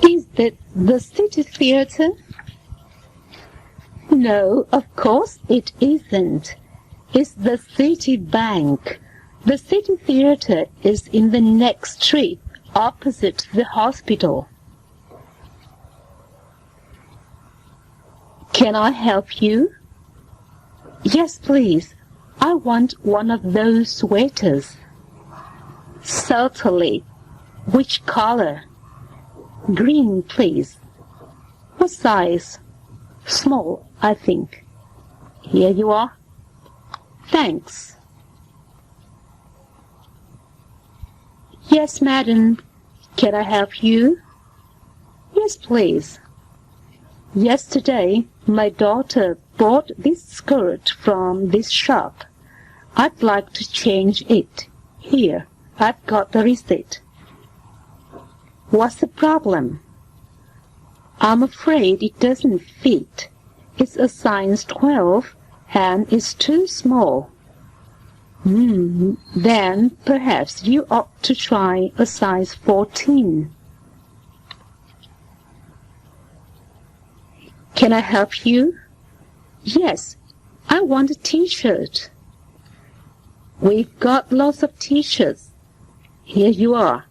Is that the City Theatre? No, of course it isn't. It's the City Bank. The City Theatre is in the next street, opposite the hospital. Can I help you? Yes, please. I want one of those sweaters. Certainly. Which color? Green, please. What size? Small, I think. Here you are. Thanks. Yes, madam. Can I help you? Yes, please. Yesterday, my daughter bought this skirt from this shop. I'd like to change it. Here, I've got the receipt. What's the problem? I'm afraid it doesn't fit. It's a size 12 and it's too small. Then perhaps you ought to try a size 14. Can I help you? Yes, I want a t-shirt. We've got lots of t-shirts. Here you are.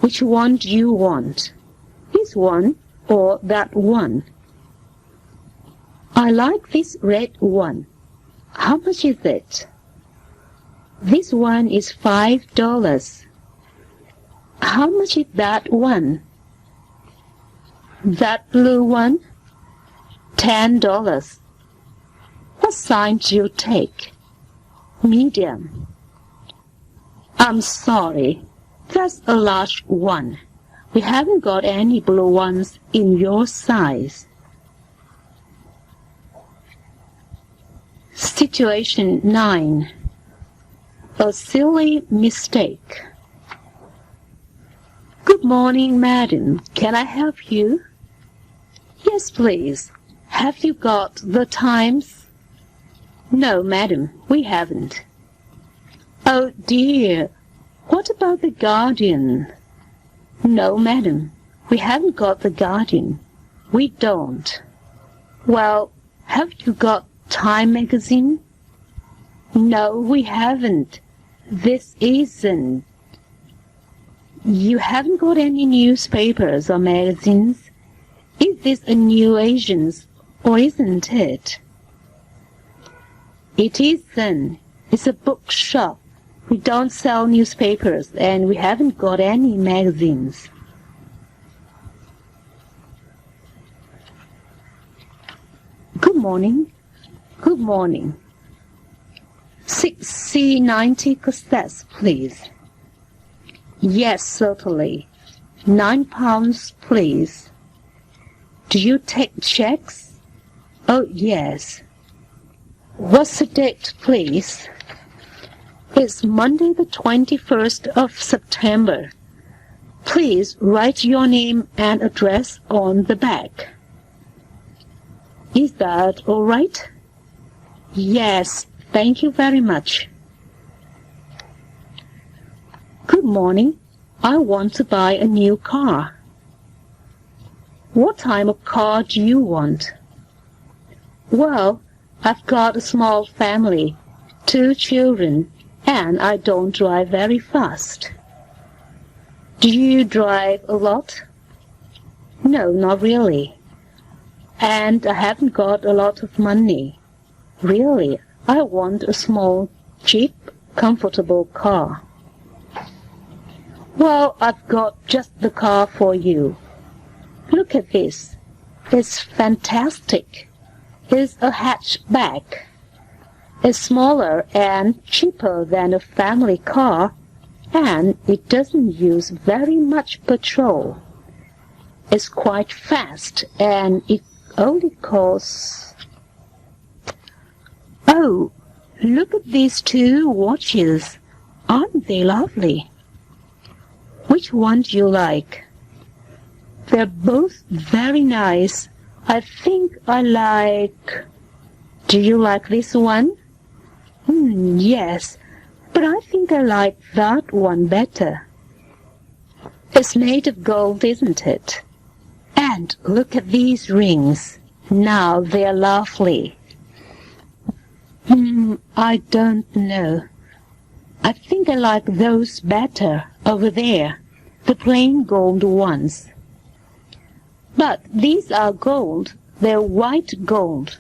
Which one do you want? This one or that one? I like this red one. How much is it? This one is $5. How much is that one? That blue one? $10. What size do you take? Medium. I'm sorry. That's a large one. We haven't got any blue ones in your size. Situation 9. A silly mistake. Good morning, madam. Can I help you? Yes, please. Have you got the Times? No, madam, we haven't. Oh, dear. What about the Guardian? No, madam, we haven't got the Guardian. We don't. Well, have you got Time magazine? No, we haven't. This isn't. You haven't got any newspapers or magazines? Is this a New Asians, or isn't it? It isn't. It's a bookshop. We don't sell newspapers, and we haven't got any magazines. Good morning. Good morning. 6C90 cassettes, please. Yes, certainly. £9, please. Do you take checks? Oh, yes. What's the date, please? It's Monday the 21st of September. Please write your name and address on the back. Is that all right? Yes, thank you very much. Good morning. I want to buy a new car. What type of car do you want? Well, I've got a small family, 2 children, and I don't drive very fast. Do you drive a lot? No, not really. And I haven't got a lot of money. Really, I want a small, cheap, comfortable car. Well, I've got just the car for you. Look at this. It's fantastic. It's a hatchback. It's smaller and cheaper than a family car, and it doesn't use very much petrol. It's quite fast, and it only costs... Oh, look at these 2 watches. Aren't they lovely? Which one do you like? They're both very nice. I think I like... Do you like this one? Yes, but I think I like that one better. It's made of gold, isn't it? And look at these rings. Now they're lovely. I don't know. I think I like those better over there, the plain gold ones. But these are gold. They're white gold.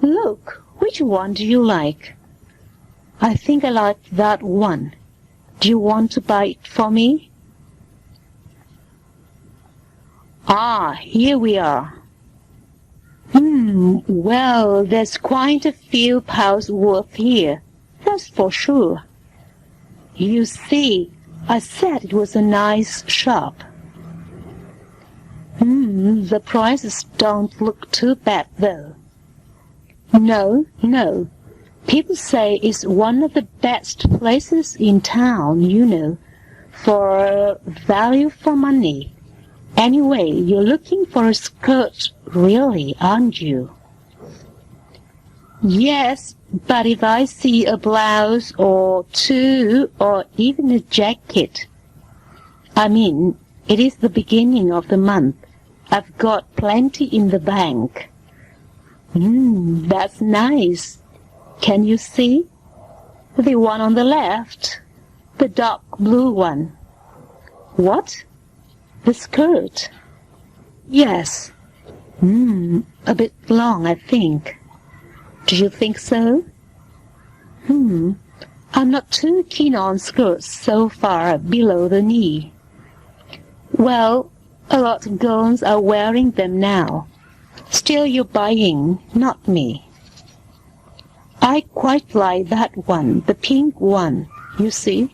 Look, which one do you like? I think I like that one. Do you want to buy it for me? Ah, here we are. Well, there's quite a few pounds worth here, that's for sure. You see, I said it was a nice shop. The prices don't look too bad, though. No. People say it's one of the best places in town, you know, for value for money. Anyway, you're looking for a skirt, really, aren't you? Yes, but if I see a blouse or two or even a jacket, I mean, it is the beginning of the month. I've got plenty in the bank. That's nice. Can you see? The one on the left, the dark blue one. What? The skirt? Yes. A bit long, I think. Do you think so? I'm not too keen on skirts so far below the knee. Well, a lot of girls are wearing them now. Still you're buying, not me. I quite like that one, the pink one, you see.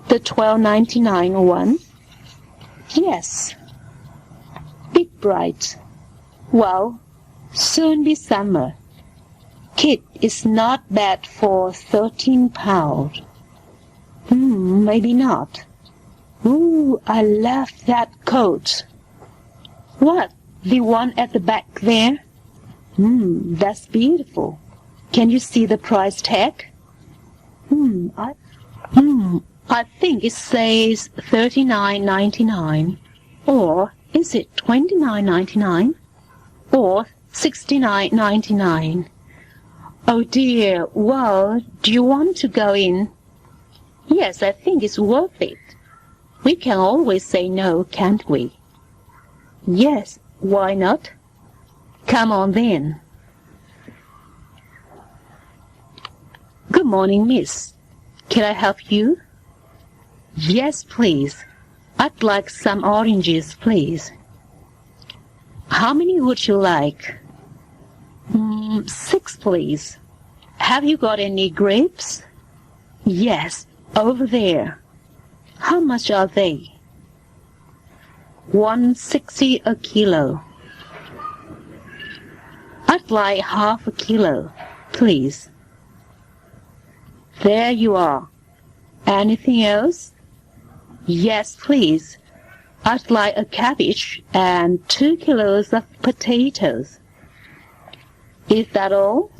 The $12.99 one? Yes. Bit bright. Well, soon be summer. Kid is not bad for £13. Maybe not. Ooh, I love that coat. What? The one at the back there? That's beautiful. Can you see the price tag? I think it says $39.99. Or is it $29.99? Or $69.99? Oh dear, well, do you want to go in? Yes, I think it's worth it. We can always say no, can't we? Yes, why not? Come on then. Good morning, miss. Can I help you? Yes, please. I'd like some oranges, please. How many would you like? 6, please. Have you got any grapes? Yes, over there. How much are they? $1.60 a kilo. I'd like half a kilo, please. There you are. Anything else? Yes, please. I'd like a cabbage and 2 kilos of potatoes. Is that all?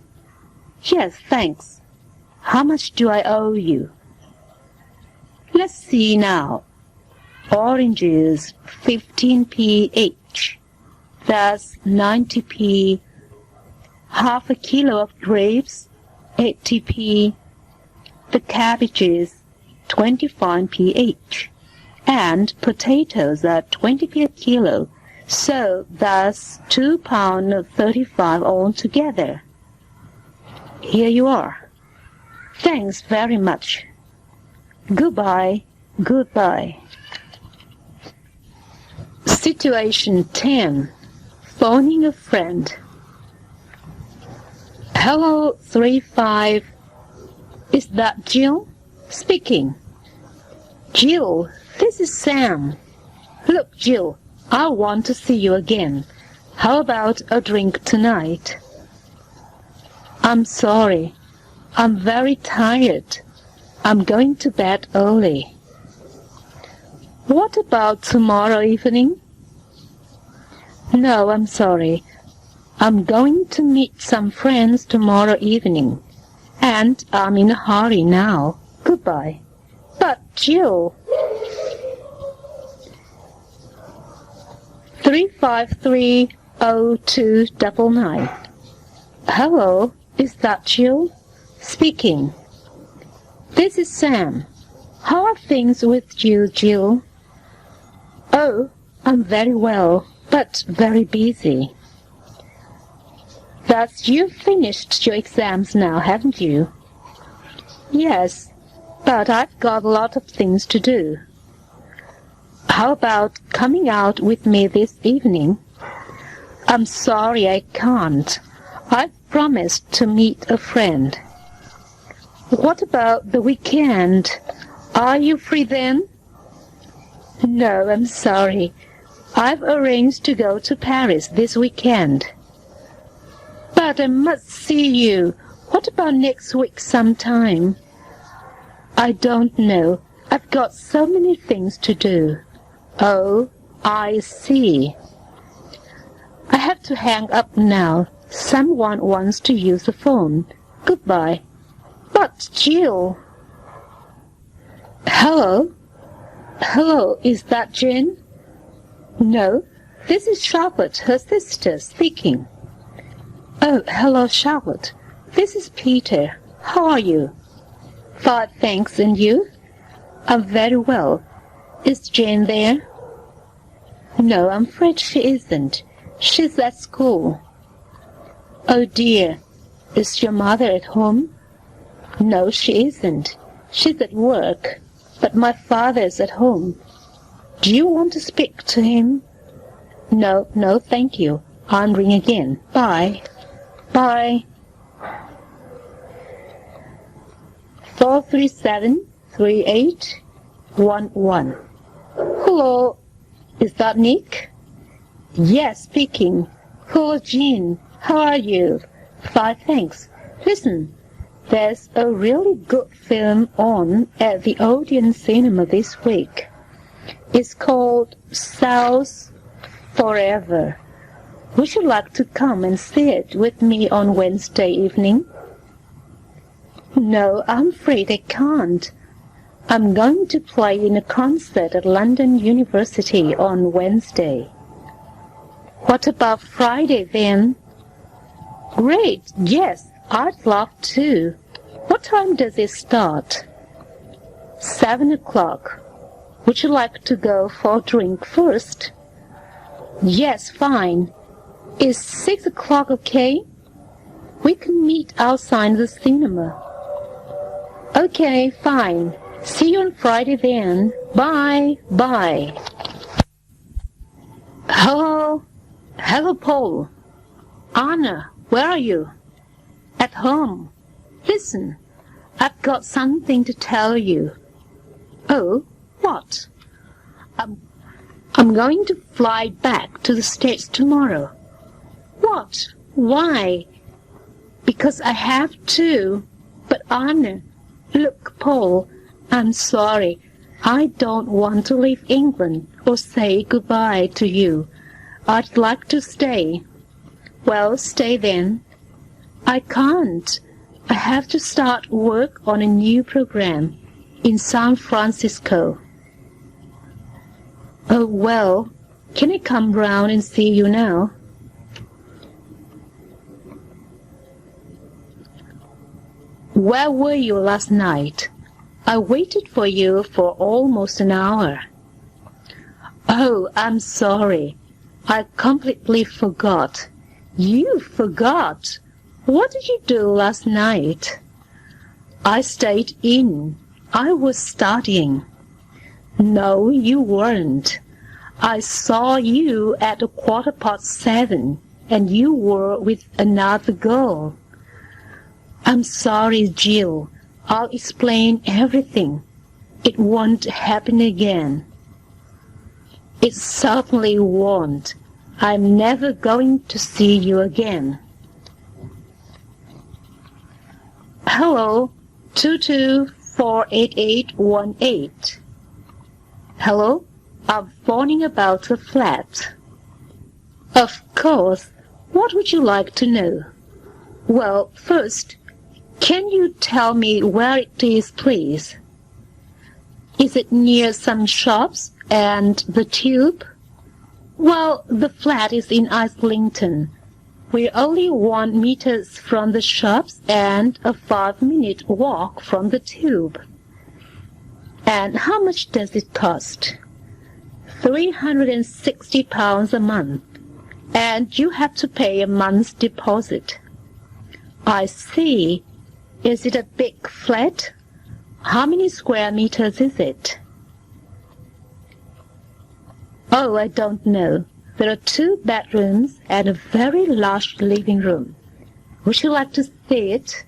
Yes, thanks. How much do I owe you? Let's see now. Oranges, 15p each. That's 90p. Half a kilo of grapes, 80p. The cabbages, 25p each. And potatoes are 20p a kilo. So that's £2.35 altogether. Here you are. Thanks very much. Goodbye. Goodbye. Situation 10. Phoning a friend. Hello, 35. Is that Jill? Speaking. Jill, this is Sam. Look, Jill, I want to see you again. How about a drink tonight? I'm sorry. I'm very tired. I'm going to bed early. What about tomorrow evening? No, I'm sorry. I'm going to meet some friends tomorrow evening. And I'm in a hurry now. Goodbye. But, Jill... 3530299. Hello, is that Jill? Speaking. This is Sam. How are things with you, Jill? Oh, I'm very well, but very busy. You've finished your exams now, haven't you? Yes, but I've got a lot of things to do. How about coming out with me this evening? I'm sorry I can't. I've promised to meet a friend. What about the weekend? Are you free then? No, I'm sorry. I've arranged to go to Paris this weekend. But I must see you. What about next week sometime? I don't know. I've got so many things to do. Oh, I see. I have to hang up now. Someone wants to use the phone. Goodbye. But, Jill... Hello? Hello, is that Jane? No, this is Charlotte, her sister, speaking. Oh, hello, Charlotte. This is Peter. How are you? Fine, thanks, and you? I'm very well. Is Jane there? No, I'm afraid she isn't. She's at school. Oh, dear. Is your mother at home? No, she isn't. She's at work. But my father's at home. Do you want to speak to him? No, thank you. I'll ring again. Bye. Bye. 437-3811. Hello, is that Nick? Yes, speaking. Hello, Jean. How are you? Fine, thanks. Listen, there's a really good film on at the Odeon Cinema this week. It's called South Forever. Would you like to come and see it with me on Wednesday evening? No, I'm afraid I can't. I'm going to play in a concert at London University on Wednesday. What about Friday then? Great, yes, I'd love to. What time does it start? 7 o'clock. Would you like to go for a drink first? Yes, fine. Is 6 o'clock okay? We can meet outside the cinema. Okay, fine. See you on Friday then. Bye. Bye. Hello? Hello, Paul. Anna, where are you? At home. Listen, I've got something to tell you. Oh, what? I'm going to fly back to the States tomorrow. What? Why? Because I have to. But Anna, look, Paul, I'm sorry. I don't want to leave England or say goodbye to you. I'd like to stay. Well, stay then. I can't. I have to start work on a new program in San Francisco. Oh, well, can I come round and see you now? Where were you last night? I waited for you for almost an hour. Oh, I'm sorry. I completely forgot. You forgot? What did you do last night? I stayed in. I was studying. No, you weren't. I saw you at 7:15, and you were with another girl. I'm sorry, Jill. I'll explain everything. It won't happen again. It certainly won't. I'm never going to see you again. Hello, 2248818. Hello, I'm phoning about a flat. Of course. What would you like to know? Well, first, can you tell me where it is, please? Is it near some shops and the Tube? Well, the flat is in Islington. We're only 1 meter from the shops and a 5-minute walk from the tube. And how much does it cost? £360 a month, and you have to pay a month's deposit. I see. Is it a big flat? How many square meters is it? Oh, I don't know. There are 2 bedrooms and a very large living room. Would you like to see it?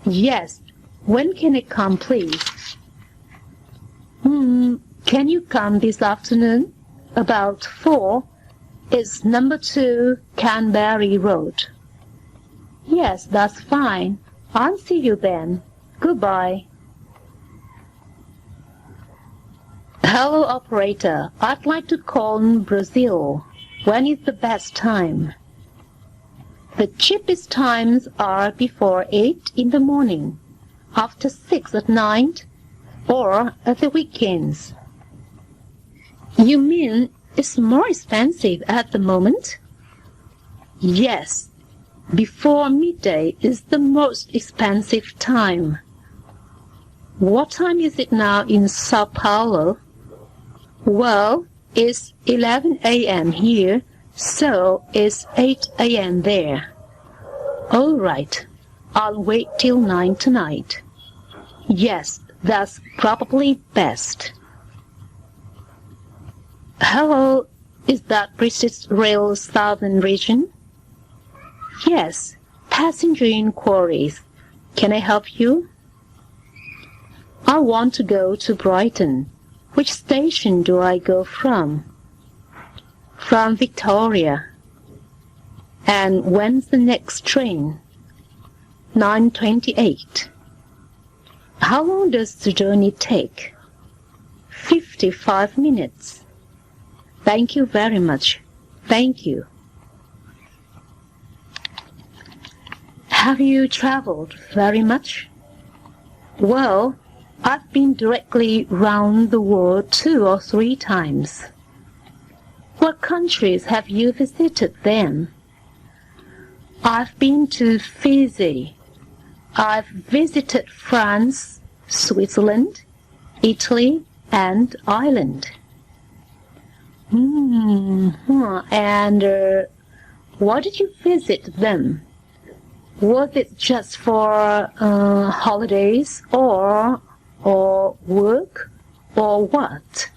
Yes. When can it come, please? Can you come this afternoon? About 4. It's number 2 Canberra Road. Yes, that's fine. I'll see you then. Goodbye. Hello, operator. I'd like to call Brazil. When is the best time? The cheapest times are before 8 in the morning, after 6 at night, or at the weekends. You mean it's more expensive at the moment? Yes. Before midday is the most expensive time. What time is it now in Sao Paulo? Well, it's 11 a.m. here, so it's 8 a.m. there. All right, I'll wait till 9 tonight. Yes, that's probably best. Hello, is that British Rail Southern Region? Yes, passenger inquiries. Can I help you? I want to go to Brighton. Which station do I go from? From Victoria. And when's the next train? 9:28. How long does the journey take? 55 minutes. Thank you very much. Thank you. Have you traveled very much? Well, I've been directly round the world 2 or 3 times. What countries have you visited then? I've been to Fiji. I've visited France, Switzerland, Italy, and Ireland. And why did you visit them? Was it just for holidays or work or what?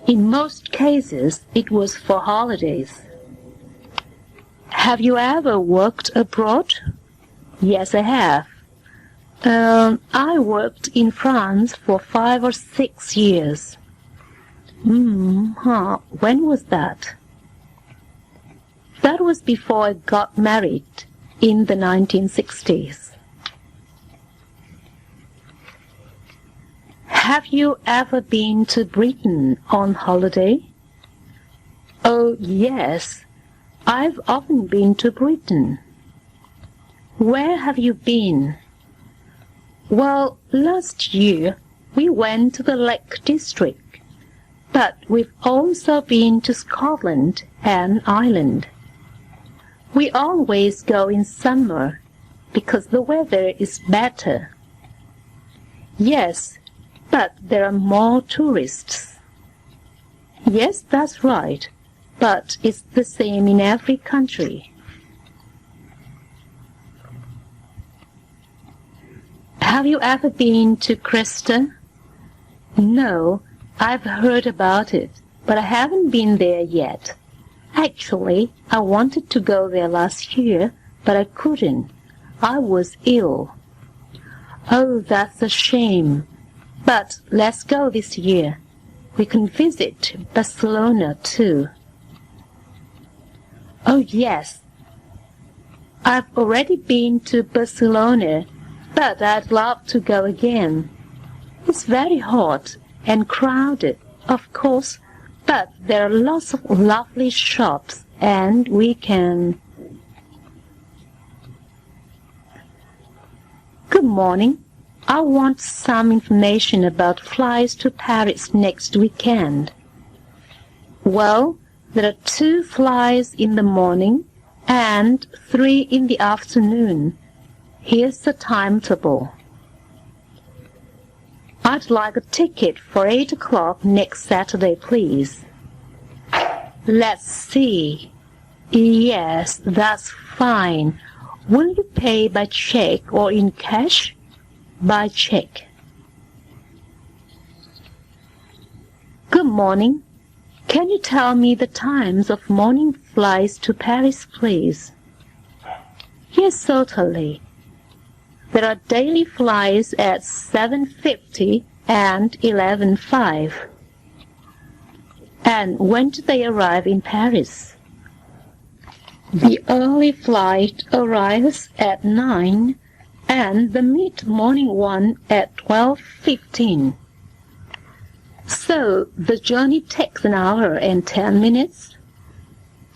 In most cases, it was for holidays. Have you ever worked abroad? Yes, I have. I worked in France for 5 or 6 years. When was that? That was before I got married in the 1960s. Have you ever been to Britain on holiday? Oh, yes. I've often been to Britain. Where have you been? Well, last year we went to the Lake District, but we've also been to Scotland and Ireland. We always go in summer because the weather is better. Yes, but there are more tourists. Yes, that's right, but it's the same in every country. Have you ever been to Cresta? No, I've heard about it, but I haven't been there yet. Actually, I wanted to go there last year, but I couldn't. I was ill. Oh, that's a shame. But let's go this year. We can visit Barcelona too. Oh, yes. I've already been to Barcelona, but I'd love to go again. It's very hot and crowded, of course, but there are lots of lovely shops and we can... Good morning. I want some information about flights to Paris next weekend. Well, there are 2 flights in the morning and 3 in the afternoon. Here's the timetable. I'd like a ticket for 8 o'clock next Saturday, please. Let's see. Yes, that's fine. Will you pay by check or in cash? By check. Good morning. Can you tell me the times of morning flights to Paris, please? Yes, certainly. There are daily flights at 7:50 and 11:05. And when do they arrive in Paris? The early flight arrives at 9 and the mid-morning one at 12:15. So the journey takes an hour and 10 minutes?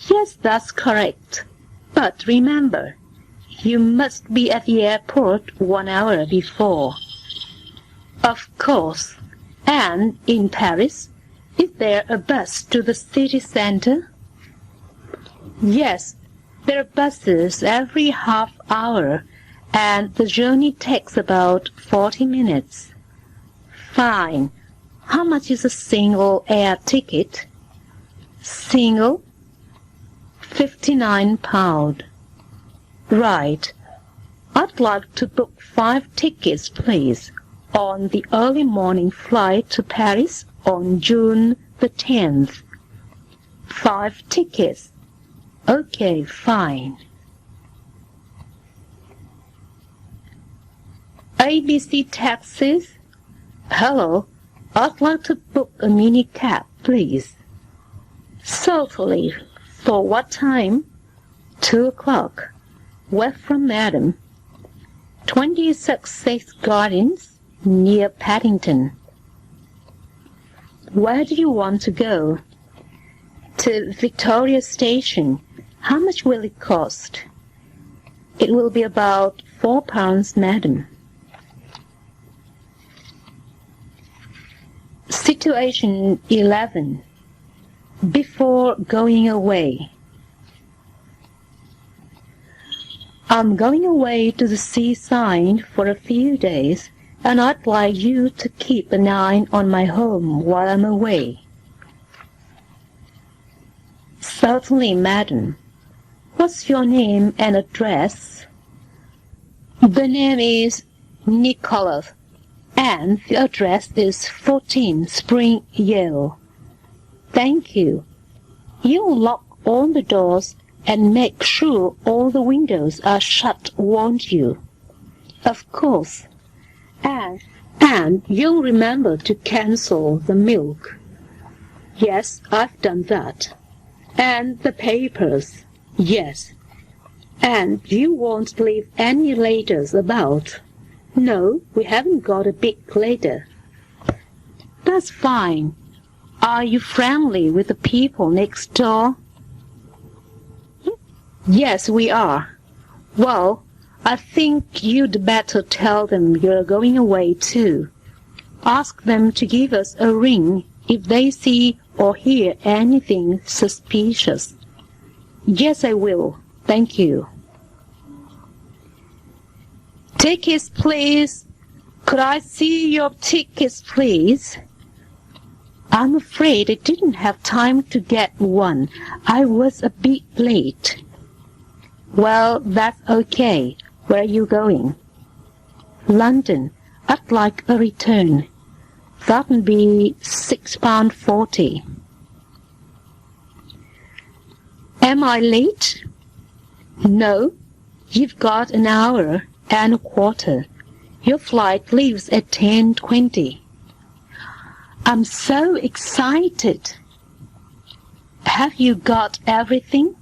Yes, that's correct. But remember, you must be at the airport 1 hour before. Of course. And in Paris, is there a bus to the city center? Yes, there are buses every half hour, and the journey takes about 40 minutes. Fine. How much is a single air ticket? Single? £59. Right. I'd like to book 5 tickets, please, on the early morning flight to Paris on June the 10th. 5 tickets. Okay, fine. ABC Taxis? Hello. I'd like to book a mini cab, please. Certainly. For what time? 2 o'clock. Where from, madam? 20 Success Gardens, near Paddington. Where do you want to go? To Victoria Station. How much will it cost? It will be about £4, madam. Situation 11. Before going away. I'm going away to the seaside for a few days, and I'd like you to keep an eye on my home while I'm away. Certainly, madam. What's your name and address? The name is Nicholas, and the address is 14 Spring Yale. Thank you. You'll lock all the doors and make sure all the windows are shut, won't you? Of course. And you'll remember to cancel the milk. Yes, I've done that. And the papers. Yes. And you won't leave any letters about. No, we haven't got a big letter. That's fine. Are you friendly with the people next door? Yes, we are. Well, I think you'd better tell them you're going away too. Ask them to give us a ring if they see or hear anything suspicious. Yes, I will. Thank you. Tickets, please. Could I see your tickets, please? I'm afraid I didn't have time to get one. I was a bit late. Well, that's okay. Where are you going? London. I'd like a return. That'll be £6.40. Am I late? No. You've got an hour and a quarter. Your flight leaves at 10:20. I'm so excited. Have you got everything?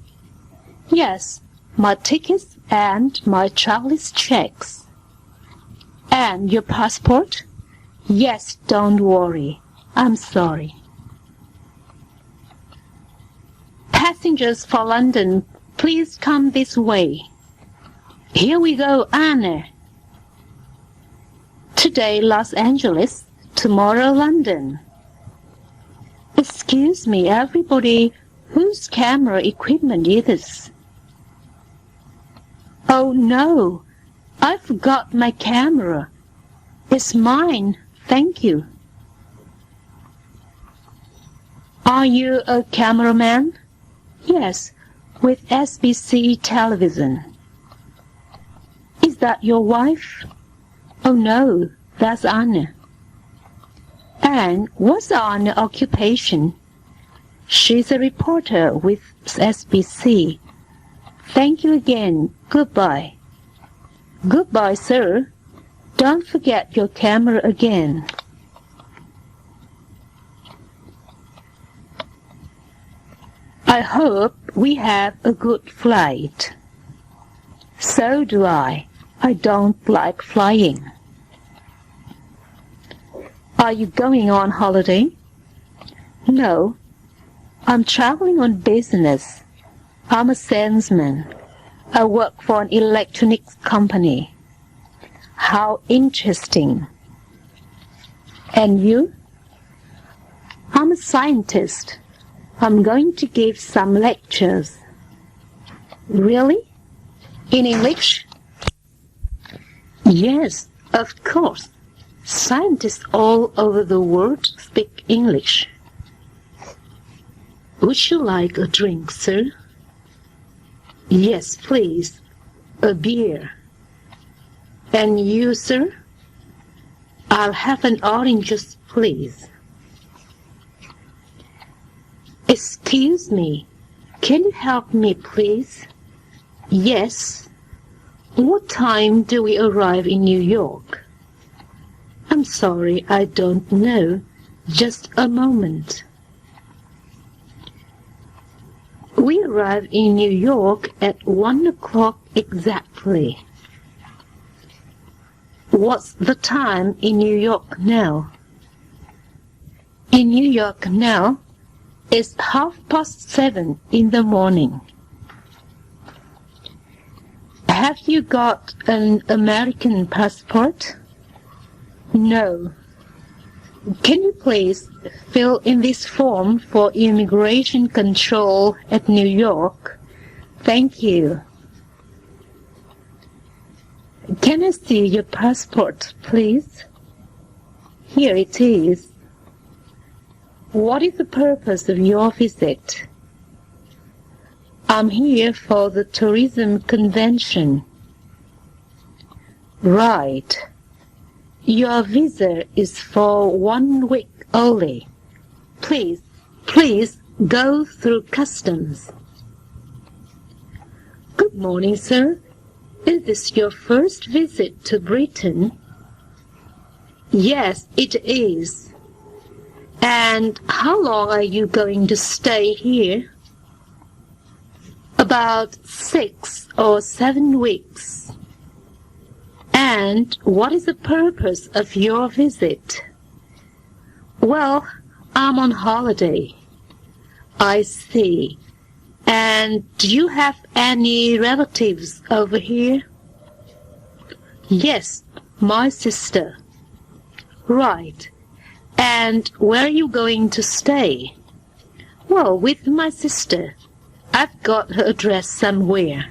Yes, my tickets and my traveler's checks. And your passport? Yes, don't worry. I'm sorry. Passengers for London, please come this way. Here we go, Anna. Today, Los Angeles. Tomorrow, London. Excuse Excuse me, everybody, whose camera equipment is this? Oh no, I forgot my camera. It's mine, thank you. Are you a cameraman? Yes, with SBC television. Is that your wife? Oh no, that's Anna. And what's Anna's occupation? She's a reporter with SBC. Thank you again. Goodbye. Goodbye, sir. Don't forget your camera again. I hope we have a good flight. So do I. I don't like flying. Are you going on holiday? No. I'm traveling on business. I'm a salesman. I work for an electronics company. How interesting. And you? I'm a scientist. I'm going to give some lectures. Really? In English? Yes, of course. Scientists all over the world speak English. Would you like a drink, sir? Yes, please. A beer. And you, sir? I'll have an orange juice, please. Excuse me. Can you help me, please? Yes. What time do we arrive in New York? I'm sorry, I don't know. Just a moment. We arrive in New York at 1 o'clock exactly. What's the time in New York now? In New York now, it's 7:30 in the morning. Have you got an American passport? No. Can you please fill in this form for immigration control at New York? Thank you. Can I see your passport, please? Here it is. What is the purpose of your visit? I'm here for the tourism convention. Right. Your visa is for 1 week only. Please go through customs. Good morning, sir. Is this your first visit to Britain? Yes, it is. And how long are you going to stay here? About 6 or 7 weeks. And what is the purpose of your visit? Well, I'm on holiday. I see. And do you have any relatives over here? Yes, my sister. Right. And where are you going to stay? Well, with my sister. I've got her address somewhere.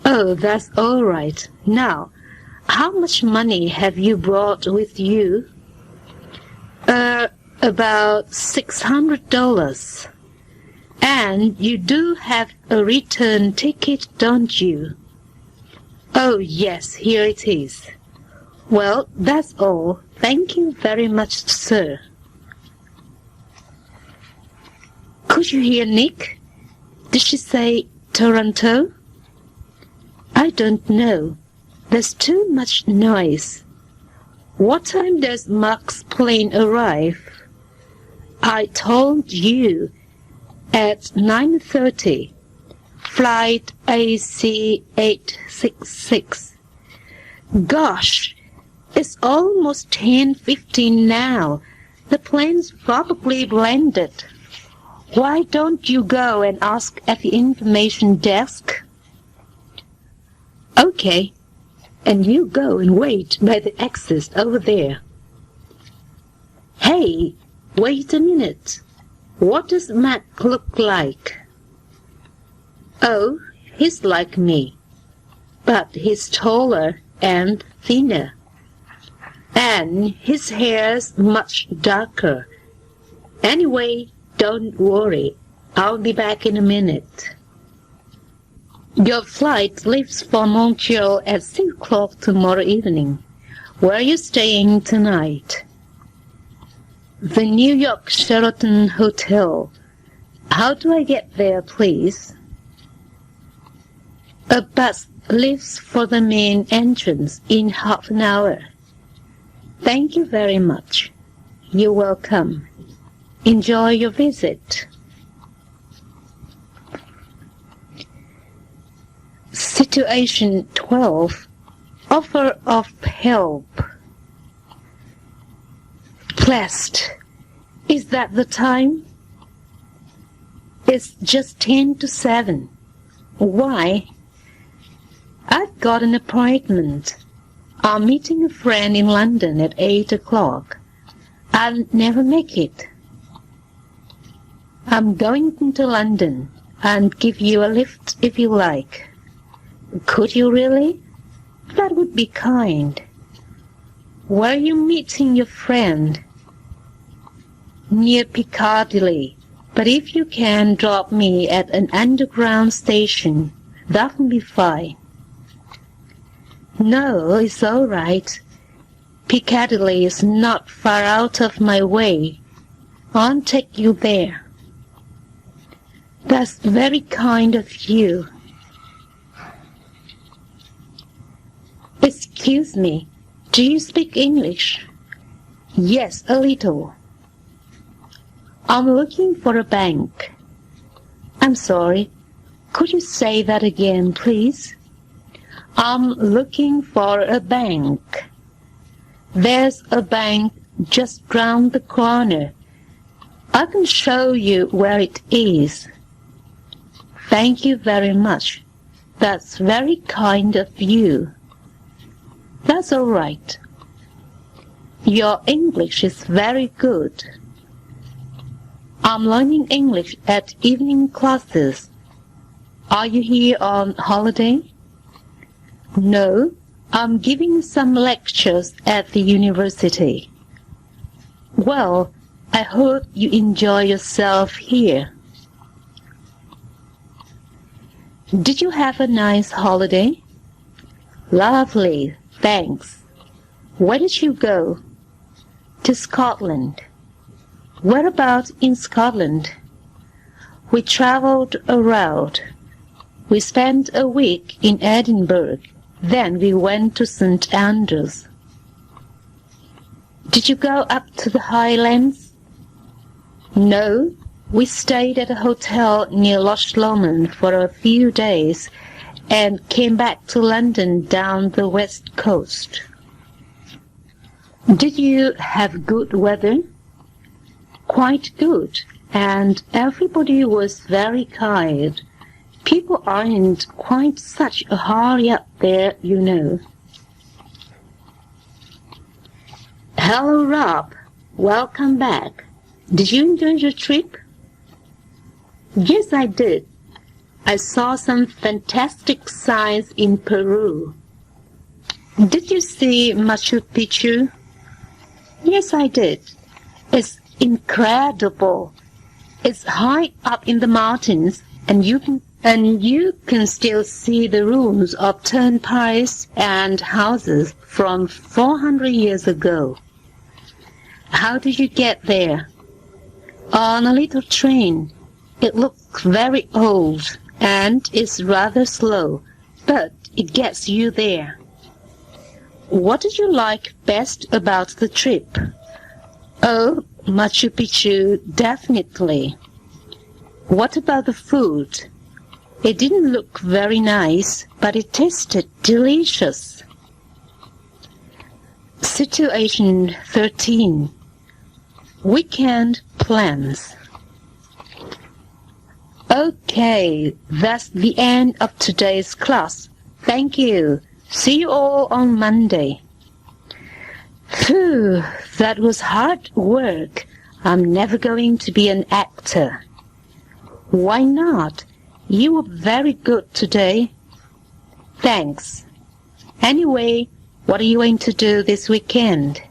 Oh, that's all right. Now, how much money have you brought with you? About $600. And you do have a return ticket, don't you? Oh, yes, here it is. Well, that's all. Thank you very much, sir. Could you hear Nick? Did she say Toronto? I don't know. There's too much noise. What time does Mark's plane arrive? I told you. At 9:30. Flight AC 866. Gosh, it's almost 10:15 now. The plane's probably landed. Why don't you go and ask at the information desk? Okay, and you go and wait by the exit over there. Hey, wait a minute. What does Matt look like? Oh, he's like me, but he's taller and thinner, and his hair's much darker. Anyway, don't worry, I'll be back in a minute. Your flight leaves for Montreal at 6 o'clock tomorrow evening. Where are you staying tonight? The New York Sheraton Hotel. How do I get there, please? A bus leaves for the main entrance in half an hour. Thank you very much. You're welcome. Enjoy your visit. Situation 12. Offer of help. Blessed. Is that the time? It's just 10 to 7. Why? I've got an appointment. I'm meeting a friend in London at 8 o'clock. I'll never make it. I'm going to London and give you a lift if you like. Could you really? That would be kind. Where are you meeting your friend? Near Piccadilly. But if you can drop me at an underground station, that will be fine. No, it's all right. Piccadilly is not far out of my way. I'll take you there. That's very kind of you. Excuse me, do you speak English? Yes, a little. I'm looking for a bank. I'm sorry, could you say that again, please? I'm looking for a bank. There's a bank just round the corner. I can show you where it is. Thank you very much. That's very kind of you. That's all right. Your English is very good. I'm learning English at evening classes. Are you here on holiday? No, I'm giving some lectures at the university. Well, I hope you enjoy yourself here. Did you have a nice holiday? Lovely, thanks. Where did you go? To Scotland. Whereabouts in Scotland? We travelled around. We spent a week in Edinburgh. Then we went to St. Andrews. Did you go up to the Highlands? No, we stayed at a hotel near Loch Lomond for a few days and came back to London down the west coast. Did you have good weather? Quite good, and everybody was very kind. People aren't quite such a hurry up there, you know. Hello, Rob. Welcome back. Did you enjoy your trip? Yes, I did. I saw some fantastic signs in Peru. Did you see Machu Picchu? Yes, I did. It's incredible. It's high up in the mountains, and you can still see the ruins of turnpikes and houses from 400 years ago. How did you get there? On a little train. It looks very old and is rather slow, but it gets you there. What did you like best about the trip? Oh, Machu Picchu, definitely. What about the food? It didn't look very nice, but it tasted delicious. Situation 13. Weekend plans. Okay, that's the end of today's class. Thank you. See you all on Monday. Phew, that was hard work. I'm never going to be an actor. Why not? You were very good today. Thanks. Anyway, what are you going to do this weekend?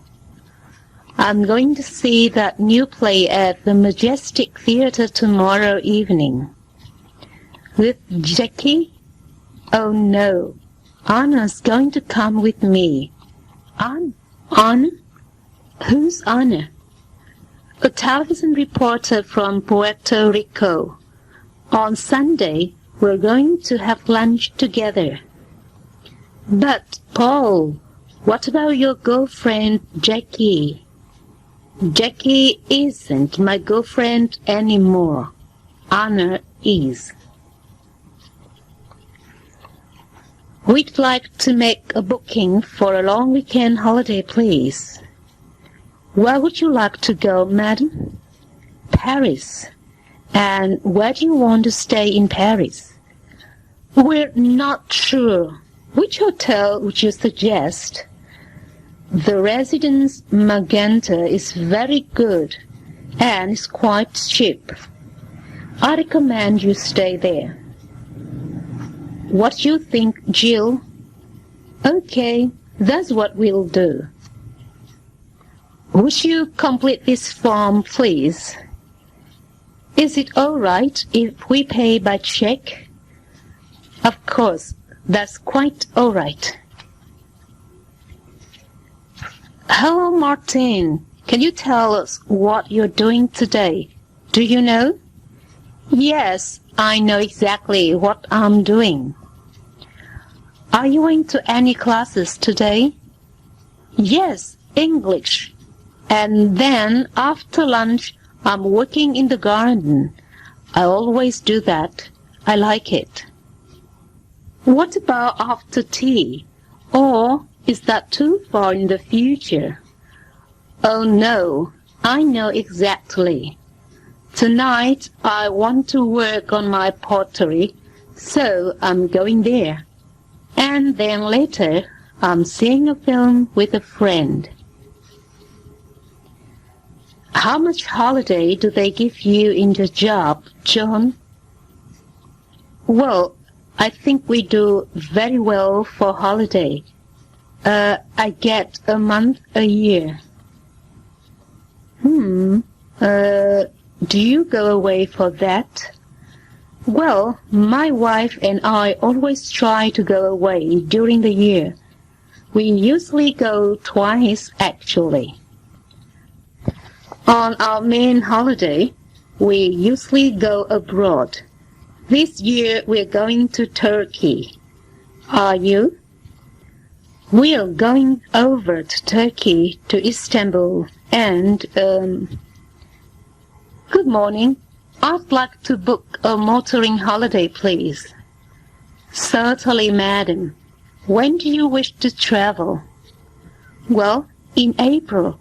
I'm going to see that new play at the Majestic Theatre tomorrow evening. With Jackie? Oh no, Anna's going to come with me. Anna? Who's Anna? A television reporter from Puerto Rico. On Sunday, we're going to have lunch together. But, Paul, what about your girlfriend, Jackie? Jackie isn't my girlfriend anymore. Anna is. We'd like to make a booking for a long weekend holiday, please. Where would you like to go, madam? Paris. And where do you want to stay in Paris? We're not sure. Which hotel would you suggest? The Residence Magenta is very good and is quite cheap. I recommend you stay there. What do you think, Jill? Okay, that's what we'll do. Would you complete this form, please? Is it all right if we pay by check? Of course, that's quite all right. Hello, Martin. Can you tell us what you're doing today? Do you know? Yes, I know exactly what I'm doing. Are you going to any classes today? Yes, English. And then after lunch, I'm working in the garden. I always do that. I like it. What about after tea? Or is that too far in the future? Oh no, I know exactly. Tonight I want to work on my pottery, so I'm going there. And then later I'm seeing a film with a friend. How much holiday do they give you in your job, John? Well, I think we do very well for holiday. I get a month a year. Do you go away for that? Well, my wife and I always try to go away during the year. We usually go twice, actually. On our main holiday, we usually go abroad. This year we're going to Turkey. Are you? We're going over to Turkey, to Istanbul, and, Good morning. I'd like to book a motoring holiday, please. Certainly, madam. When do you wish to travel? Well, in April.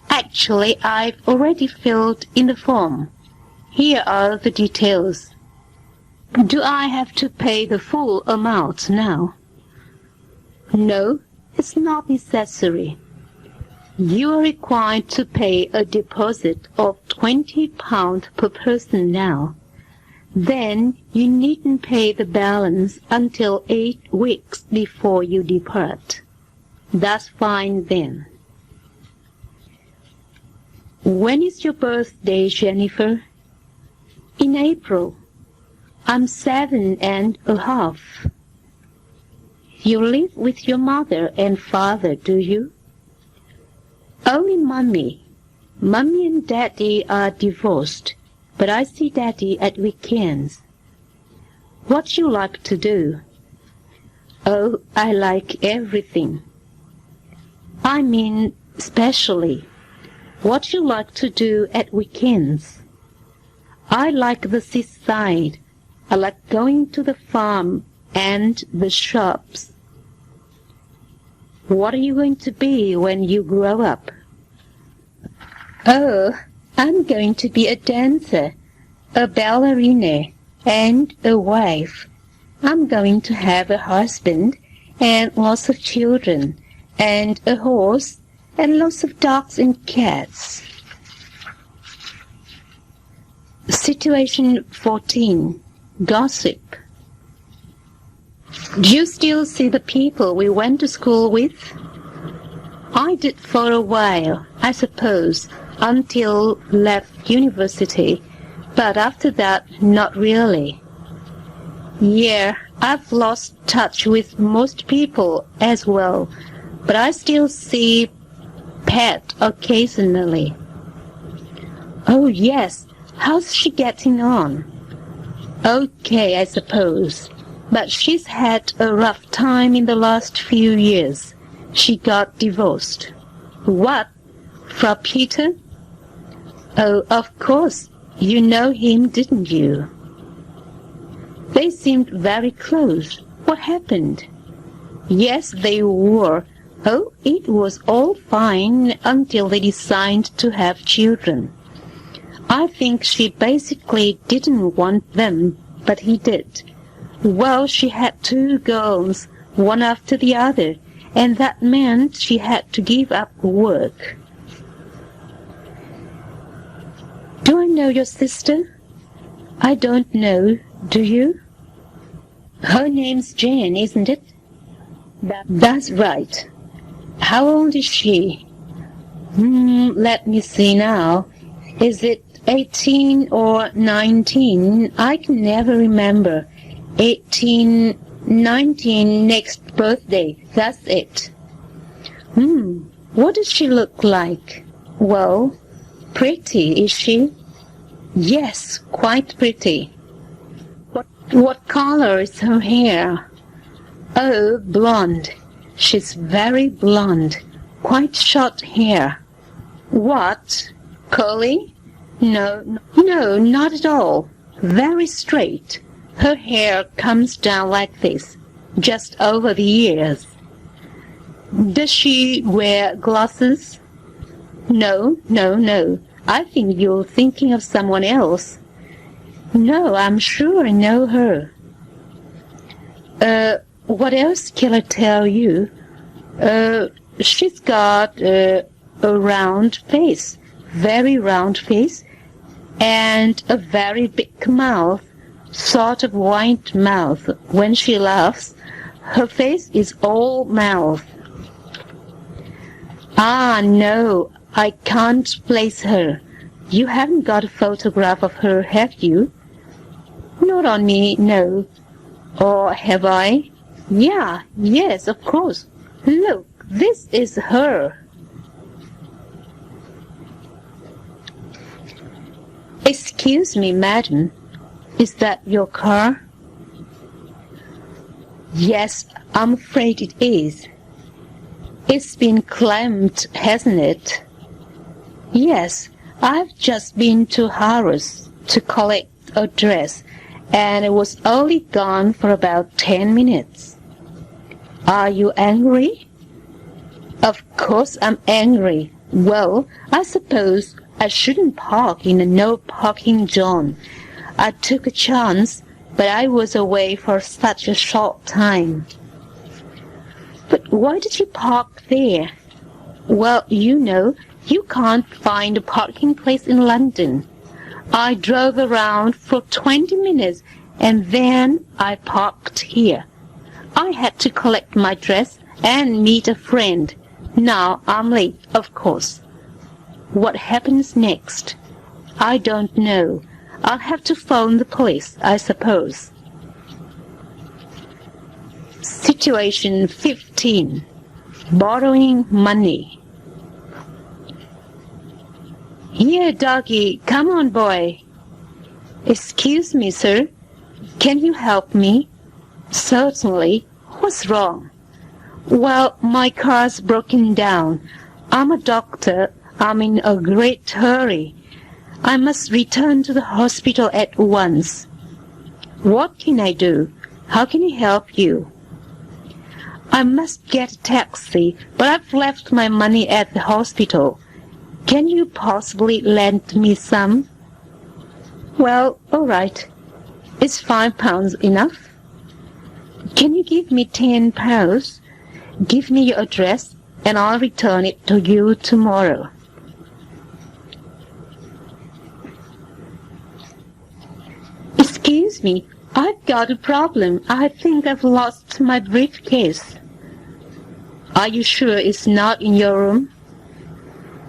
Actually, I've already filled in the form. Here are the details. Do I have to pay the full amount now? No, it's not necessary. You are required to pay a deposit of £20 per person now. Then you needn't pay the balance until 8 weeks before you depart. That's fine then. When is your birthday, Jennifer? In April. I'm 7.5. You live with your mother and father, do you? Only Mummy. Mummy and Daddy are divorced, but I see Daddy at weekends. What do you like to do? Oh, I like everything. I mean, especially. What do you like to do at weekends? I like the seaside. I like going to the farm and the shops. What are you going to be when you grow up? Oh, I'm going to be a dancer, a ballerina, and a wife. I'm going to have a husband and lots of children, and a horse, and lots of dogs and cats. Situation 14. Gossip. Do you still see the people we went to school with? I did for a while, I suppose, until left university, but after that, not really. Yeah, I've lost touch with most people as well, but I still see Pat occasionally. Oh yes, how's she getting on? Okay, I suppose, but she's had a rough time in the last few years. She got divorced. What? From Peter? Oh, of course, you know him, didn't you? They seemed very close. What happened? Yes, they were. Oh, it was all fine until they decided to have children. I think she basically didn't want them, but he did. Well, she had 2 girls, one after the other, and that meant she had to give up work. Do I know your sister? I don't know. Do you? Her name's Jane, isn't it? That's right. How old is she? Let me see now. Is it 18 or 19? I can never remember. 18, 19 next birthday. That's it. What does she look like? Well, pretty, is she? Yes, quite pretty. What color is her hair? Oh, blonde. She's very blonde. Quite short hair. What? Curly? No, not at all. Very straight. Her hair comes down like this, just over the ears. Does she wear glasses? No. I think you're thinking of someone else. No, I'm sure I know her. What else can I tell you? She's got a round face, very round face, and a very big mouth, sort of white mouth. When she laughs, her face is all mouth. Ah, no, I can't place her. You haven't got a photograph of her, have you? Not on me, no. Or have I? Yes, of course. Look, this is her. Excuse me, madam. Is that your car? Yes, I'm afraid it is. It's been claimed, hasn't it? Yes, I've just been to Harris to collect a dress, and it was only gone for about 10 minutes. Are you angry? Of course I'm angry. Well, I suppose I shouldn't park in a no-parking zone. I took a chance, but I was away for such a short time. But why did you park there? Well, you know, you can't find a parking place in London. I drove around for 20 minutes, and then I parked here. I had to collect my dress and meet a friend. Now I'm late, of course. What happens next? I don't know. I'll have to phone the police, I suppose. Situation 15. Borrowing money. Here, doggy, come on, boy. Excuse me, sir. Can you help me? Certainly. What's wrong? Well, my car's broken down. I'm a doctor. I'm in a great hurry. I must return to the hospital at once. What can I do? How can I help you? I must get a taxi, but I've left my money at the hospital. Can you possibly lend me some? Well, all right. Is £5 enough? Can you give me £10? Give me your address, and I'll return it to you tomorrow. Excuse me, I've got a problem. I think I've lost my briefcase. Are you sure it's not in your room?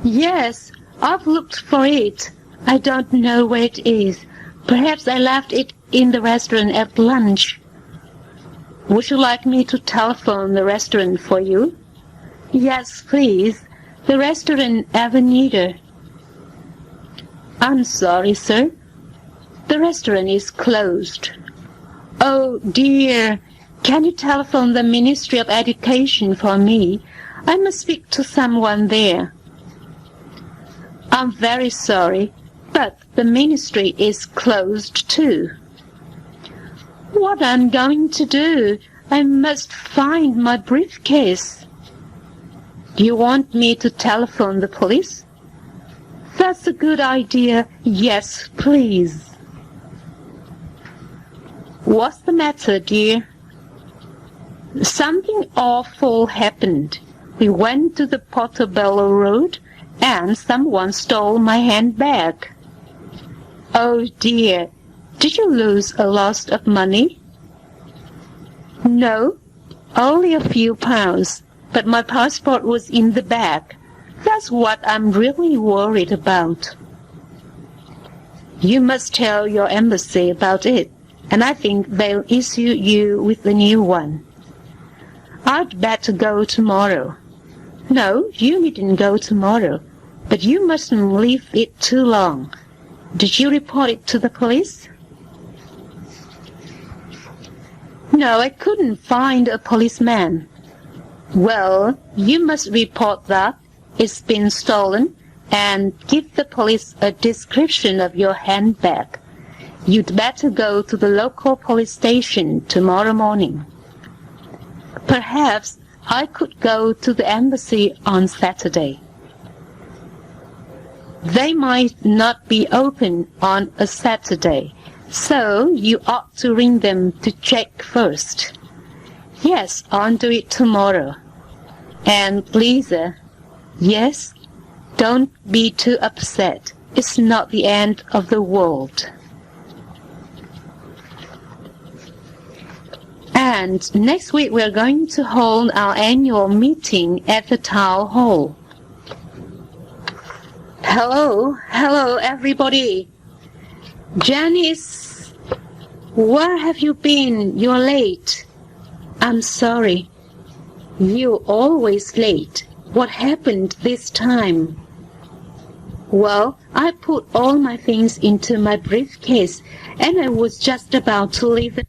Yes, I've looked for it. I don't know where it is. Perhaps I left it in the restaurant at lunch. Would you like me to telephone the restaurant for you? Yes, please. The restaurant Avenida. I'm sorry, sir. The restaurant is closed. Oh, dear. Can you telephone the Ministry of Education for me? I must speak to someone there. I'm very sorry, but the ministry is closed too. What am I going to do? I must find my briefcase. Do you want me to telephone the police? That's a good idea. Yes, please. What's the matter, dear? Something awful happened. We went to the Portobello Road and someone stole my handbag. Oh dear, did you lose a lot of money? No, only a few pounds, but my passport was in the bag. That's what I'm really worried about. You must tell your embassy about it, and I think they'll issue you with a new one. I'd better go tomorrow. No, you needn't go tomorrow, but you mustn't leave it too long. Did you report it to the police? No, I couldn't find a policeman. Well, you must report that it's been stolen and give the police a description of your handbag. You'd better go to the local police station tomorrow morning. Perhaps I could go to the embassy on Saturday. They might not be open on a Saturday, so you ought to ring them to check first. Yes, I'll do it tomorrow. And Lisa, yes, don't be too upset. It's not the end of the world. And next week we're going to hold our annual meeting at the town hall. Hello everybody. Janice, where have you been? You're late. I'm sorry. You're always late. What happened this time? Well, I put all my things into my briefcase and I was just about to leave it.